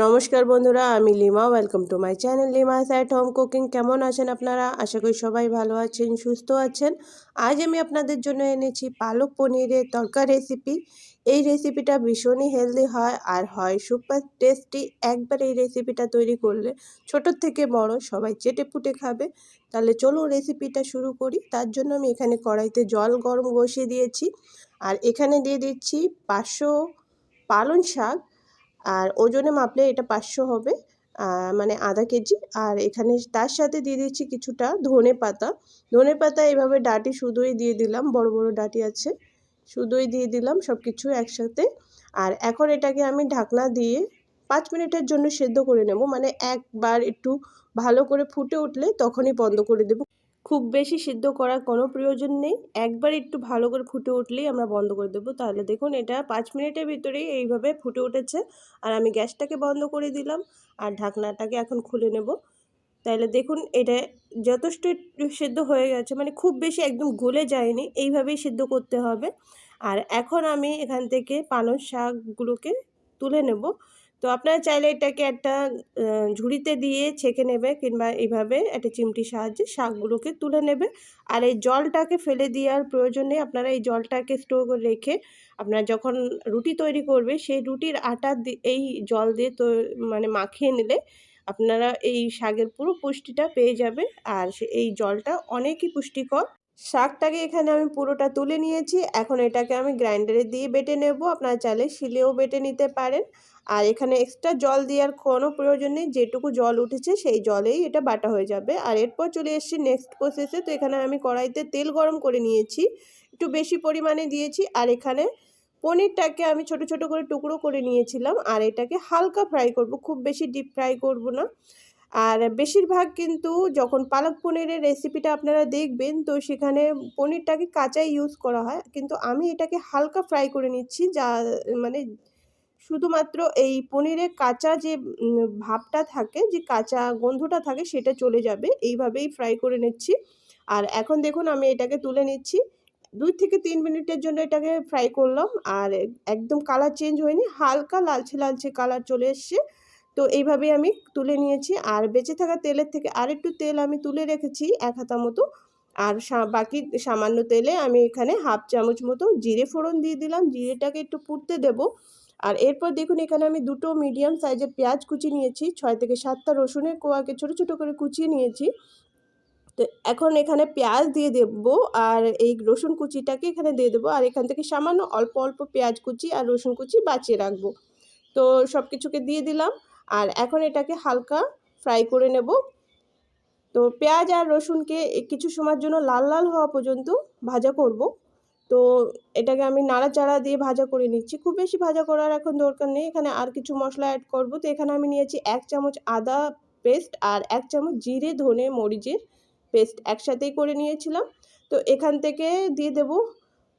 নমস্কার বন্ধুরা, আমি Lima. Welcome to my channel Lima's at home cooking. কেমন আছেন আপনারা? আশা করি সবাই ভালো আছেন, সুস্থ আছেন। আজ আমি আপনাদের জন্য এনেছি পালক পনিরের তড়কা রেসিপি। এই রেসিপিটা ভীষণই হেলদি হয় আর হয় সুপার টেস্টি। একবার এই রেসিপিটা তৈরি করলে ছোটোর থেকে বড় সবাই চেটেপুটে খাবে। তাহলে চলুন রেসিপিটা শুরু করি। তার জন্য আমি এখানে কড়াইতে জল গরম বসিয়ে দিয়েছি আর এখানে দিয়ে দিচ্ছি 500 পালং শাক। আর ওজনে মাপলে এটা 500 হবে, মানে আধা কেজি। আর এখানে তার সাথে দিয়ে দিচ্ছি কিছুটা ধনে পাতা এভাবে ডাঁটি শুধুই দিয়ে দিলাম, বড় বড় ডাঁটি আছে, শুধুই দিয়ে দিলাম সব কিছু একসাথে। আর এখন এটাকে আমি ঢাকনা দিয়ে 5 মিনিটের জন্য সেদ্ধ করে নেব। মানে একবার একটু ভালো করে ফুটে উঠলে তখনই বন্ধ করে দেব। খুব বেশি সিদ্ধ করার কোনো প্রয়োজন নেই, একবার একটু ভালো করে ফুটে উঠলেই আমরা বন্ধ করে দেবো। তাহলে দেখুন এটা 5 মিনিটের ভিতরেই এইভাবে ফুটে উঠেছে। আর আমি গ্যাসটাকে বন্ধ করে দিলাম আর ঢাকনাটাকে এখন খুলে নেব। তাহলে দেখুন এটা যথেষ্ট সিদ্ধ হয়ে গেছে, মানে খুব বেশি একদম গলে যায়নি, এইভাবেই সিদ্ধ করতে হবে। আর এখন আমি এখান থেকে পালং শাকগুলোকে তুলে নেব। তো আপনারা চাইলে এটাকে একটা ঝুড়িতে দিয়ে ছেঁকে নেবে, কিংবা এইভাবে একটা চিমটির সাহায্যে শাকগুলোকে তুলে নেবে। আর এই জলটাকে ফেলে দেওয়ার প্রয়োজন নেই, আপনারা এই জলটাকে স্টোর করে রেখে আপনারা যখন রুটি তৈরি করবে সেই রুটির আটা এই জল দিয়ে তো মানে মাখিয়ে নিলে আপনারা এই শাকের পুরো পুষ্টিটা পেয়ে যাবে। আর এই জলটা অনেকই পুষ্টিকর। শাকটাকে এখানে আমি পুরোটা তুলে নিয়েছি, এখন এটাকে আমি গ্রাইন্ডারে দিয়ে বেটে নেব। আপনারা চাইলে শিলেও বেটে নিতে পারেন। আর এখানে এক্সট্রা জল দেওয়ার কোনো প্রয়োজন নেই, যেটুকু জল উঠেছে সেই জলেই এটা বাটা হয়ে যাবে। আর এরপর চলে এসেছি নেক্সট প্রসেসে। তো এখানে আমি কড়াইতে তেল গরম করে নিয়েছি, একটু বেশি পরিমাণে দিয়েছি। আর এখানে পনিরটাকে আমি ছোট ছোট করে টুকরো করে নিয়েছিলাম আর এটাকে হালকা ফ্রাই করব, খুব বেশি ডিপ ফ্রাই করব না। আর বেশিরভাগ কিন্তু যখন পালক পনিরের রেসিপিটা আপনারা দেখবেন তো সেখানে পনিরটাকে কাঁচাই ইউজ করা হয়, কিন্তু আমি এটাকে হালকা ফ্রাই করে নিচ্ছি, যা মানে শুধুমাত্র এই পনিরের কাঁচা যে ভাবটা থাকে, যে কাঁচা গন্ধটা থাকে সেটা চলে যাবে, এইভাবেই ফ্রাই করে নিচ্ছি। আর এখন দেখুন আমি এটাকে তুলে নিচ্ছি। 2 থেকে 3 মিনিটের জন্য এটাকে ফ্রাই করলাম আর একদম কালার চেঞ্জ হয়নি, হালকা লালচে লালচে কালার চলে এসছে। তো এইভাবেই আমি তুলে নিয়েছি। আর বেঁচে থাকা তেলের থেকে আরেকটু তেল আমি তুলে রেখেছি 1 হাতা মতো। আর বাকি সামান্য তেলে আমি এখানে 1/2 চামচ মতো জিরে ফোড়ন দিয়ে দিলাম, জিরেটাকে একটু পুড়তে দেব। আর এরপর দেখুন এখানে আমি 2টো মিডিয়াম সাইজের পেঁয়াজ কুচি নিয়েছি, 6 থেকে 7টা রসুনের কোয়াকে ছোট ছোট করে কুচিয়ে নিয়েছি। তো এখন এখানে পেঁয়াজ দিয়ে দেবো আর এই রসুন কুচিটাকে এখানে দিয়ে দেবো। আর এখান থেকে সামান্য অল্প অল্প পেঁয়াজ কুচি আর রসুন কুচি বাঁচিয়ে রাখবো। তো সব কিছুকে দিয়ে দিলাম আর এখন এটাকে হালকা ফ্রাই করে নেব। তো পেঁয়াজ আর রসুনকে কিছু সময়ের জন্য লাল লাল হওয়া পর্যন্ত ভাজা করব। তো এটাকে আমি নাড়াচাড়া দিয়ে ভাজা করে নিচ্ছি, খুব বেশি ভাজা করার এখন দরকার নেই। এখানে আর কিছু মশলা অ্যাড করব। তো এখানে আমি নিয়েছি 1 চামচ আদা পেস্ট আর 1 চামচ জিরে ধনে মরিচের পেস্ট একসাথেই করে নিয়েছিলাম। তো এখান থেকে দিয়ে দেব।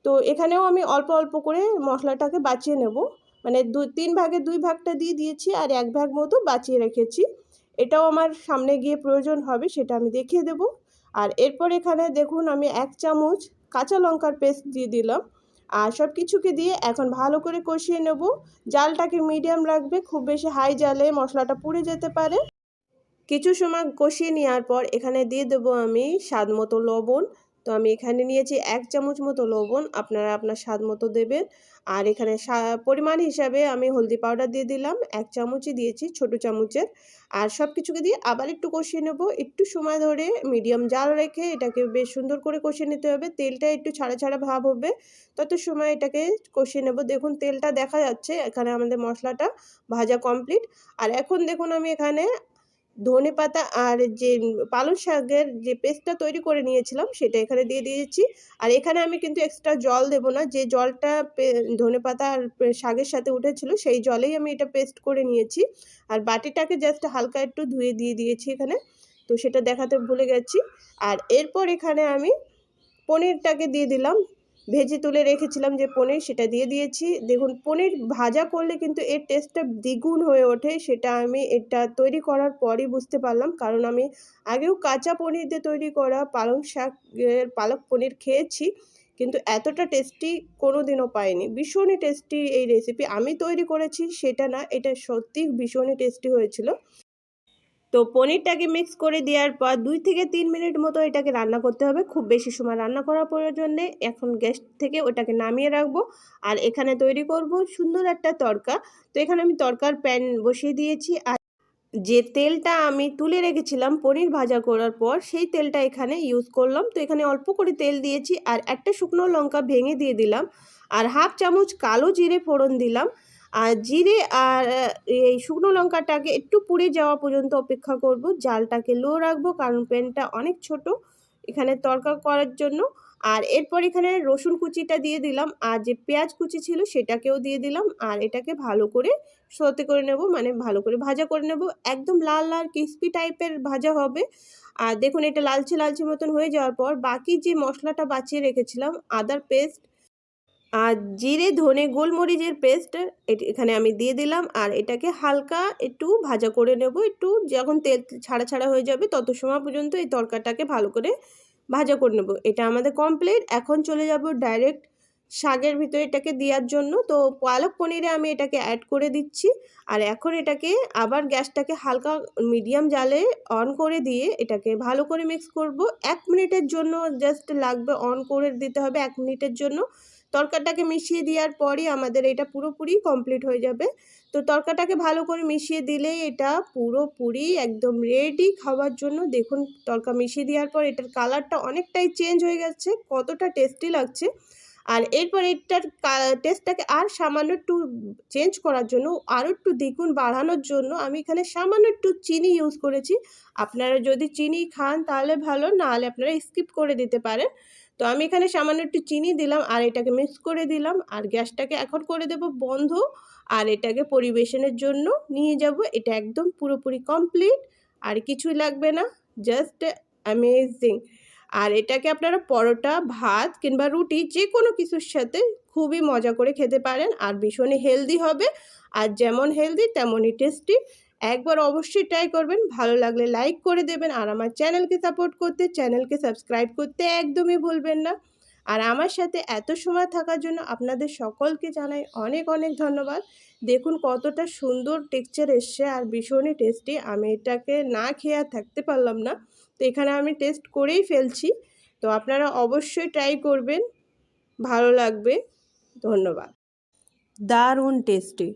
তো এখানেও আমি অল্প অল্প করে মশলাটাকে বাঁচিয়ে নেব, মানে 3 ভাগের 2 ভাগটা দিয়ে দিয়েছি আর 1 ভাগ মতো বাঁচিয়ে রেখেছি। এটাও আমার সামনে গিয়ে প্রয়োজন হবে, সেটা আমি দেখিয়ে দেব। আর এরপর এখানে দেখুন আমি 1 চামচ কাঁচা লঙ্কার পেস্ট দিয়ে দিলাম। আর সব কিছুকে দিয়ে এখন ভালো করে কষিয়ে নেব। জালটাকে মিডিয়াম রাখবে, খুব বেশি হাই জালে মশলাটা পুড়ে যেতে পারে। কিছু সময় কষিয়ে নেওয়ার পর এখানে দিয়ে দেবো আমি স্বাদ মতো লবণ। তো আমি এখানে নিয়েছি 1 চামচ মতো লবণ, আপনারা আপনার স্বাদ মতো দেবেন। আর এখানে পরিমাণ হিসাবে আমি হলদি পাউডার দিয়ে দিলাম, 1 চামচই দিয়েছি ছোট চামচের। আর সব কিছুকে দিয়ে আবার একটু কষিয়ে নেব, একটু সময় ধরে মিডিয়াম জাল রেখে এটাকে বেশ সুন্দর করে কষিয়ে নিতে হবে। তেলটা একটু ছাড়া ছাড়া ভাব হবে, তত সময় এটাকে কষিয়ে নেব। দেখুন তেলটা দেখা যাচ্ছে, এখানে আমাদের মশলাটা ভাজা কমপ্লিট। আর এখন দেখুন আমি এখানে ধনেপাতা আর যে পালং শাকের যে পেস্টটা তৈরি করে নিয়েছিলাম সেটা এখানে দিয়ে দিয়েছি। আর এখানে আমি কিন্তু এক্সট্রা জল দেব না, যে জলটা ধনেপাতা আর শাকের সাথে উঠেছিল সেই জলেই আমি এটা পেস্ট করে নিয়েছি। আর বাটিটাকে জাস্ট হালকা একটু ধুয়ে দিয়ে দিয়েছি এখানে, তো সেটা দেখাতে ভুলে গেছি। আর এরপর এখানে আমি পনিরটাকে দিয়ে দিলাম, ভেজে তুলে রেখেছিলাম যে পনির সেটা দিয়ে দিয়েছি। দেখুন পনির ভাজা করলে কিন্তু এর টেস্টটা দ্বিগুণ হয়ে ওঠে, সেটা আমি এটা তৈরি করার পরই বুঝতে পারলাম, কারণ আমি আগেও কাঁচা পনির দিয়ে তৈরি করা পালক পনির খেয়েছি, কিন্তু এতটা টেস্টি কোনো দিনও পাইনি। ভীষণই টেস্টি এই রেসিপি। আমি তৈরি করেছি সেটা না, এটা সত্যিই ভীষণই টেস্টি হয়েছিল। তো পনিরটাকে মিক্স করে দেওয়ার পর 2 থেকে 3 মিনিট মতো এটাকে রান্না করতে হবে, খুব বেশি সময় রান্না করার প্রয়োজন নেই। এখন গ্যাস থেকে ওটাকে নামিয়ে রাখবো। আর এখানে তৈরি করব সুন্দর একটা তড়কা। তো এখানে আমি তড়কার প্যান বসিয়ে দিয়েছি। আর যে তেলটা আমি তুলে রেখেছিলাম পনির ভাজা করার পর, সেই তেলটা এখানে ইউজ করলাম। তো এখানে অল্প করে তেল দিয়েছি আর একটা শুকনো লঙ্কা ভেঙে দিয়ে দিলাম, আর হাফ চামচ কালো জিরে ফোড়ন দিলাম। আর জিরে আর এই শুকনো লঙ্কাটাকে একটু পুড়ে যাওয়া পর্যন্ত অপেক্ষা করব। জালটাকে লো রাখবো কারণ প্যানটা অনেক ছোট এখানে তড়কা করার জন্য। আর এরপর এখানে রসুন কুচিটা দিয়ে দিলাম, আর যে পেঁয়াজ কুচি ছিল সেটাকেও দিয়ে দিলাম। আর এটাকে ভালো করে সতে করে নেব, মানে ভালো করে ভাজা করে নেব। একদম লাল লাল ক্রিস্পি টাইপের ভাজা হবে। আর দেখুন এটা লালচে লালচে মতন হয়ে যাওয়ার পর বাকি যে মশলাটা বাঁচিয়ে রেখেছিলাম, আদার পেস্ট আর জিরে ধনে গোলমরিচের পেস্ট এখানে আমি দিয়ে দিলাম। আর এটাকে হালকা একটু ভাজা করে নেব। একটু যখন তেল ছাড়া ছাড়া হয়ে যাবে তত সময় পর্যন্ত এই তরকাটাকে ভালো করে ভাজা করে নেব। এটা আমাদের কমপ্লিট। এখন চলে যাব ডাইরেক্ট শাকের ভিতরে এটাকে দেওয়ার জন্য। তো পালক পনিরে আমি এটাকে অ্যাড করে দিচ্ছি। আর এখন এটাকে আবার গ্যাসটাকে হালকা মিডিয়াম জালে অন করে দিয়ে এটাকে ভালো করে মিক্স করব। 1 মিনিটের জন্য জাস্ট লাগবে, অন করে দিতে হবে 1 মিনিটের জন্য। তরকাটাকে মিশিয়ে দেওয়ার পরই আমাদের এটা পুরোপুরি কমপ্লিট হয়ে যাবে। তো তরকাটাকে ভালো করে মিশিয়ে দিলেই এটা পুরোপুরি একদম রেডি খাওয়ার জন্য। দেখুন তরকা মিশিয়ে দেওয়ার পর এটার কালারটা অনেকটাই চেঞ্জ হয়ে গেছে, কতটা টেস্টি লাগছে। আর এরপর এটার টেস্টটাকে আর সামান্য একটু চেঞ্জ করার জন্য, আরও একটু দ্বিগুণ বাড়ানোর জন্য আমি এখানে সামান্য একটু চিনি ইউজ করেছি। আপনারা যদি চিনি খান তাহলে ভালো, নাহলে আপনারা স্কিপ করে দিতে পারেন। তো আমি এখানে সামান্য একটু চিনি দিলাম আর এটাকে মিক্স করে দিলাম। আর গ্যাসটাকে এখন করে দেব বন্ধ। আর এটাকে পরিবেশনের জন্য নিয়ে যাব। এটা একদম পুরোপুরি কমপ্লিট, আর কিছুই লাগবে না, জাস্ট অ্যামেজিং। আর এটাকে আপনারা পরোটা, ভাত কিংবা রুটি যে কোনো কিছুর সাথে খুবই মজা করে খেতে পারেন। আর ভীষণই হেলদি হবে, আর যেমন হেলদি তেমনই টেস্টি। একবার অবশ্যই ট্রাই করবেন, ভালো লাগলে লাইক করে দেবেন। আর আমার চ্যানেলকে সাপোর্ট করতে, চ্যানেলকে সাবস্ক্রাইব করতে একদমই ভুলবেন না। আর আমার সাথে এত সময় থাকার জন্য আপনাদের সকলকে জানাই অনেক অনেক ধন্যবাদ। দেখুন কতটা সুন্দর টেক্সচার এসছে আর ভীষণই টেস্টি। আমি এটাকে না খেয়ে আর থাকতে পারলাম না। তো এখানে আমি টেস্ট করেই ফেলছি। তো আপনারা অবশ্যই ট্রাই করবেন, ভালো লাগবে। ধন্যবাদ। দারুণ টেস্টি।